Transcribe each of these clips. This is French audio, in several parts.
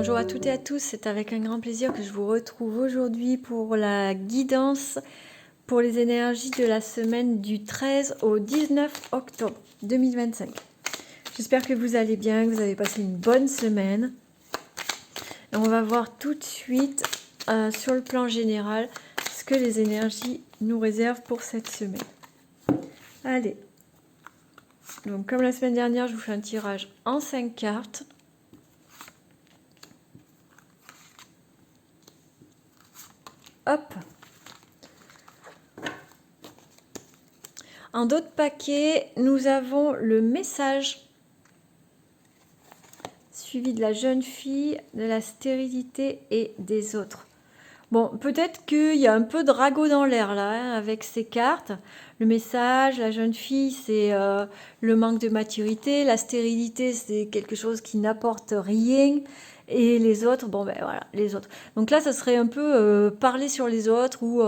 Bonjour à toutes et à tous, c'est avec un grand plaisir que je vous retrouve aujourd'hui pour la guidance pour les énergies de la semaine du 13 au 19 octobre 2025. J'espère que vous allez bien, que vous avez passé une bonne semaine. Et on va voir tout de suite sur le plan général ce que les énergies nous réservent pour cette semaine. Allez, donc comme la semaine dernière, je vous fais un tirage en 5 cartes. Hop. En d'autres paquets, nous avons le message suivi de la jeune fille, de la stérilité et des autres. Bon, peut-être qu'il y a un peu de ragot dans l'air là, hein, avec ces cartes. Le message, la jeune fille, c'est le manque de maturité. La stérilité, c'est quelque chose qui n'apporte rien. Et les autres, bon ben voilà, les autres. Donc là, ça serait un peu parler sur les autres ou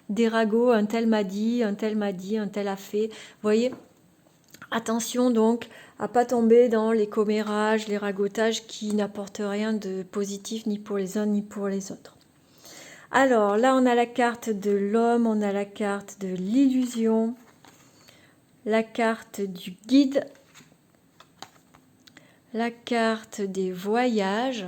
des ragots, un tel m'a dit, un tel m'a dit, un tel a fait. Vous voyez, attention donc à pas tomber dans les commérages, les ragotages qui n'apportent rien de positif ni pour les uns ni pour les autres. Alors là, on a la carte de l'homme, on a la carte de l'illusion, la carte du guide, la carte des voyages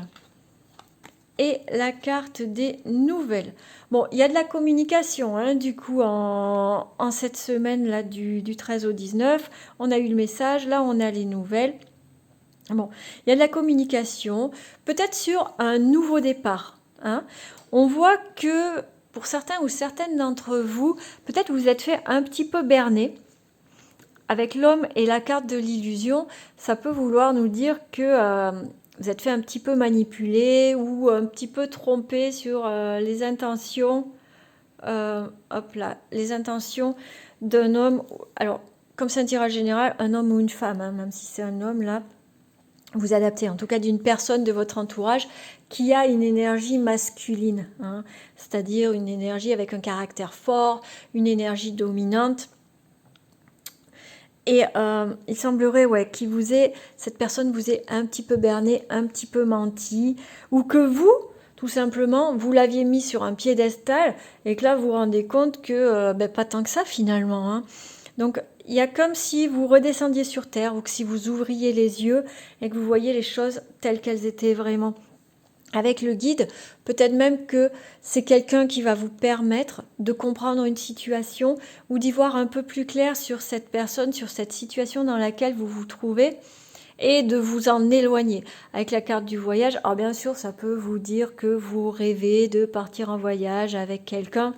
et la carte des nouvelles. Bon, il y a de la communication, hein, du coup, en cette semaine-là du 13 au 19. On a eu le message, là, on a les nouvelles. Bon, il y a de la communication, peut-être sur un nouveau départ, hein. On voit que pour certains ou certaines d'entre vous, peut-être vous êtes fait un petit peu berner. Avec l'homme et la carte de l'illusion, ça peut vouloir nous dire que vous êtes fait un petit peu manipuler ou un petit peu tromper sur les intentions, hop là, les intentions d'un homme. Alors, comme c'est un tirage général, un homme ou une femme, hein, même si c'est un homme là, vous adaptez, en tout cas d'une personne de votre entourage qui a une énergie masculine, hein, c'est-à-dire une énergie avec un caractère fort, une énergie dominante. Et il semblerait cette personne vous ait un petit peu berné, un petit peu menti, ou que vous, tout simplement, vous l'aviez mis sur un piédestal et que là vous vous rendez compte que pas tant que ça finalement, hein. Donc il y a comme si vous redescendiez sur terre ou que si vous ouvriez les yeux et que vous voyez les choses telles qu'elles étaient vraiment. Avec le guide, peut-être même que c'est quelqu'un qui va vous permettre de comprendre une situation ou d'y voir un peu plus clair sur cette personne, sur cette situation dans laquelle vous vous trouvez et de vous en éloigner. Avec la carte du voyage, alors bien sûr, ça peut vous dire que vous rêvez de partir en voyage avec quelqu'un.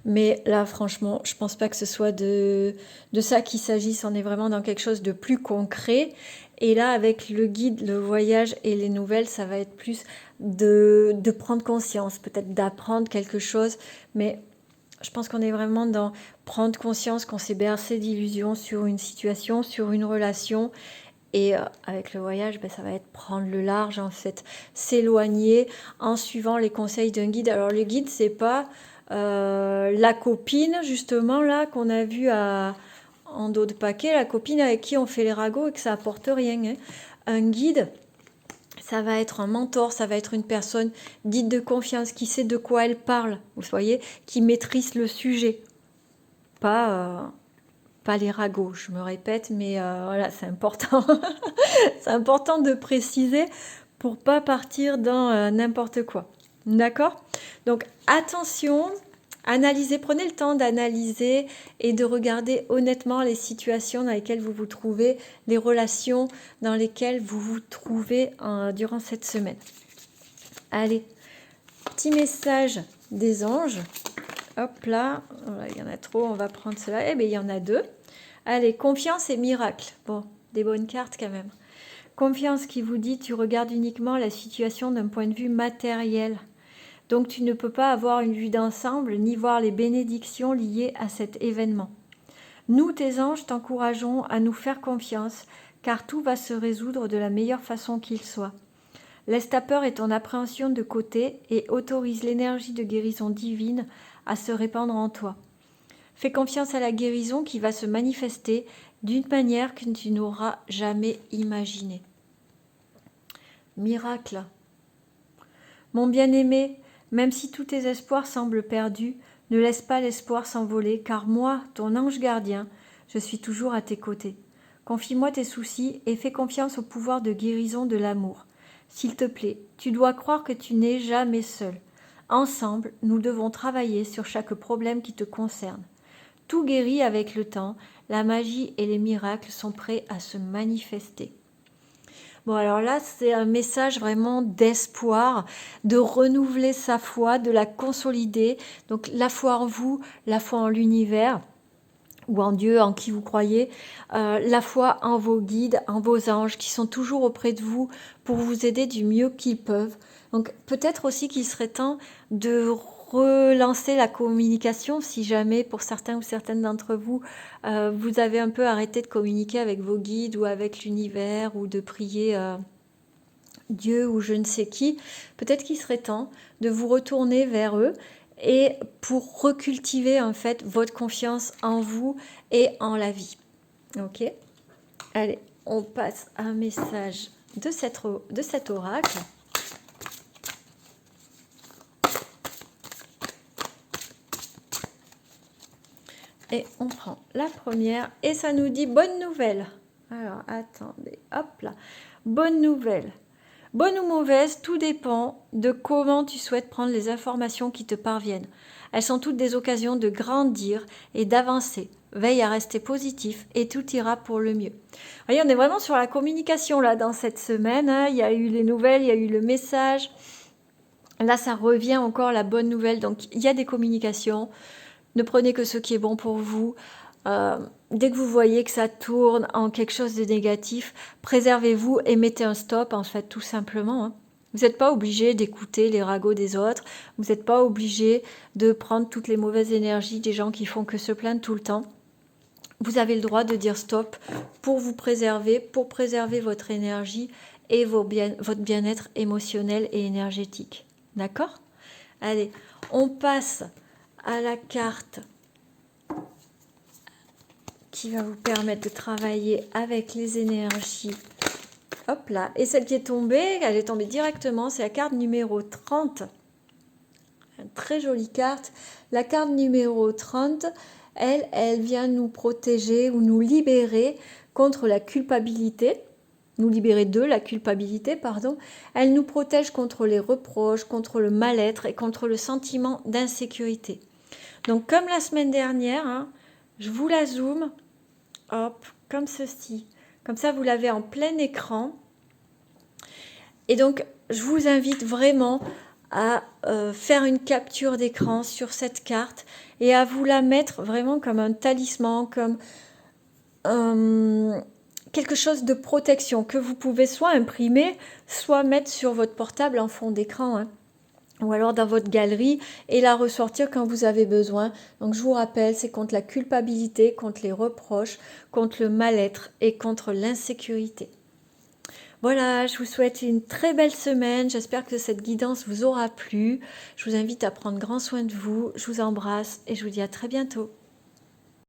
Mais là, franchement, je pense pas que ce soit de ça qu'il s'agisse. On est vraiment dans quelque chose de plus concret. Et là, avec le guide, le voyage et les nouvelles, ça va être plus de prendre conscience, peut-être d'apprendre quelque chose. Mais je pense qu'on est vraiment dans prendre conscience qu'on s'est bercé d'illusions sur une situation, sur une relation. Et avec le voyage, ça va être prendre le large, en fait, s'éloigner en suivant les conseils d'un guide. Alors le guide, c'est pas la copine, justement, là, qu'on a vu en dos de paquet, la copine avec qui on fait les ragots et que ça apporte rien, hein. Un guide, ça va être un mentor, ça va être une personne dite de confiance, qui sait de quoi elle parle, vous voyez, qui maîtrise le sujet. Pas les ragots, je me répète, mais voilà, c'est important. C'est important de préciser pour pas partir dans n'importe quoi. D'accord? Donc attention, analysez, prenez le temps d'analyser et de regarder honnêtement les situations dans lesquelles vous vous trouvez, les relations dans lesquelles vous vous trouvez durant cette semaine. Allez, petit message des anges. Hop là, voilà, il y en a trop, on va prendre cela. Eh bien, il y en a deux. Allez, confiance et miracle. Bon, des bonnes cartes quand même. Confiance qui vous dit, tu regardes uniquement la situation d'un point de vue matériel. Donc tu ne peux pas avoir une vue d'ensemble ni voir les bénédictions liées à cet événement. Nous, tes anges, t'encourageons à nous faire confiance, car tout va se résoudre de la meilleure façon qu'il soit. Laisse ta peur et ton appréhension de côté et autorise l'énergie de guérison divine à se répandre en toi. Fais confiance à la guérison qui va se manifester d'une manière que tu n'auras jamais imaginée. Miracle. Mon bien-aimé, même si tous tes espoirs semblent perdus, ne laisse pas l'espoir s'envoler, car moi, ton ange gardien, je suis toujours à tes côtés. Confie-moi tes soucis et fais confiance au pouvoir de guérison de l'amour. S'il te plaît, tu dois croire que tu n'es jamais seul. Ensemble, nous devons travailler sur chaque problème qui te concerne. Tout guérit avec le temps, la magie et les miracles sont prêts à se manifester. Bon, alors là, c'est un message vraiment d'espoir, de renouveler sa foi, de la consolider. Donc, la foi en vous, la foi en l'univers, ou en Dieu, en qui vous croyez, la foi en vos guides, en vos anges, qui sont toujours auprès de vous pour vous aider du mieux qu'ils peuvent. Donc, peut-être aussi qu'il serait temps de relancer la communication si jamais pour certains ou certaines d'entre vous, vous avez un peu arrêté de communiquer avec vos guides ou avec l'univers ou de prier Dieu ou je ne sais qui. Peut-être qu'il serait temps de vous retourner vers eux et pour recultiver en fait votre confiance en vous et en la vie. Ok ? Allez, on passe à un message de cet oracle. Et on prend la première et ça nous dit bonne nouvelle. Alors, attendez, hop là. Bonne nouvelle. Bonne ou mauvaise, tout dépend de comment tu souhaites prendre les informations qui te parviennent. Elles sont toutes des occasions de grandir et d'avancer. Veille à rester positif et tout ira pour le mieux. Vous voyez, on est vraiment sur la communication là dans cette semaine. Hein. Il y a eu les nouvelles, il y a eu le message. Là, ça revient encore la bonne nouvelle. Donc, il y a des communications. Ne prenez que ce qui est bon pour vous. Dès que vous voyez que ça tourne en quelque chose de négatif, préservez-vous et mettez un stop, en fait, tout simplement. Hein. Vous n'êtes pas obligé d'écouter les ragots des autres. Vous n'êtes pas obligé de prendre toutes les mauvaises énergies des gens qui font que se plaindre tout le temps. Vous avez le droit de dire stop pour vous préserver, pour préserver votre énergie et votre bien-être émotionnel et énergétique. D'accord ? Allez, on passe à la carte qui va vous permettre de travailler avec les énergies. Hop là. Et celle qui est tombée, elle est tombée directement, c'est la carte numéro 30. Une très jolie carte. La carte numéro 30, elle vient nous protéger ou nous libérer contre la culpabilité. Nous libérer de la culpabilité, pardon. Elle nous protège contre les reproches, contre le mal-être et contre le sentiment d'insécurité. Donc, comme la semaine dernière, hein, je vous la zoome, hop, comme ceci. Comme ça, vous l'avez en plein écran. Et donc, je vous invite vraiment à faire une capture d'écran sur cette carte et à vous la mettre vraiment comme un talisman, comme quelque chose de protection que vous pouvez soit imprimer, soit mettre sur votre portable en fond d'écran, hein. Ou alors dans votre galerie et la ressortir quand vous avez besoin. Donc je vous rappelle, c'est contre la culpabilité, contre les reproches, contre le mal-être et contre l'insécurité. Voilà, je vous souhaite une très belle semaine. J'espère que cette guidance vous aura plu. Je vous invite à prendre grand soin de vous. Je vous embrasse et je vous dis à très bientôt.